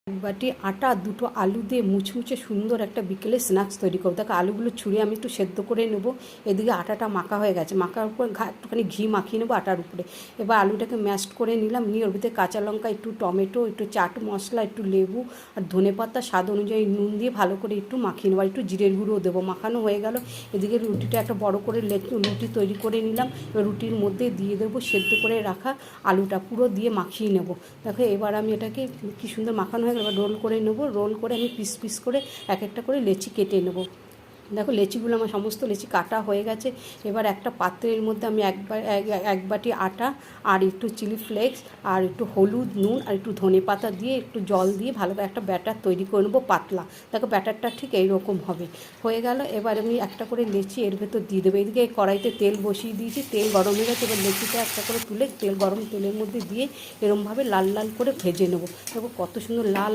এক বাটি আটা আর দুটো আলু দিয়ে মুচমুচে সুন্দর একটা বিকেলে স্ন্যাক্স তৈরি করবো। দেখো আলুগুলো ছুঁড়ে আমি একটু সেদ্ধ করে নেবো। এদিকে আটাটা মাখা হয়ে গেছে, মাখার উপর একটুখানি ঘি মাখিয়ে নেবো আটার উপরে। এবার আলুটাকে ম্যাশড করে নিলাম, নিয়ে ওর ভিতরে কাঁচা লঙ্কা, একটু টমেটো, একটু চাট মশলা, একটু লেবু আর ধনেপাতা, স্বাদ অনুযায়ী নুন দিয়ে ভালো করে একটু মাখিয়ে নেবো। আর একটু জিরের গুঁড়োও দেবো। মাখানো হয়ে গেল। এদিকে রুটিটা একটা বড় করে রুটি তৈরি করে নিলাম। এবার রুটির মধ্যে দিয়ে দেবো সেদ্ধ করে রাখা আলুটা, পুরো দিয়ে মাখিয়ে নেবো। দেখো এবার আমি এটাকে কি সুন্দর মাখানো হয়ে গেল। এবার রোল করে নেবো। রোল করে আমি পিস পিস করে এক একটা করে লেচি কেটে নেবো। দেখো লেচিগুলো আমার সমস্ত লেচি কাটা হয়ে গেছে। এবার একটা পাত্রের মধ্যে আমি এক বাটি আটা আর একটু চিলি ফ্লেক্স আর একটু হলুদ, নুন আর একটু ধনে পাতা দিয়ে একটু জল দিয়ে ভালো করে একটা ব্যাটার তৈরি করে নেবো পাতলা। দেখো ব্যাটারটা ঠিক এইরকম হবে। হয়ে গেল। এবার আমি একটা করে লেচি এর ভেতর দিয়ে দেবো। এদিকে কড়াইতে তেল বসিয়ে দিয়েছি, তেল গরম হয়ে গেছে। এবার লেচিটা একটা করে তুলে গরম তেলের মধ্যে দিয়ে এরকমভাবে লাল লাল করে ভেজে নেবো। দেখো কত সুন্দর লাল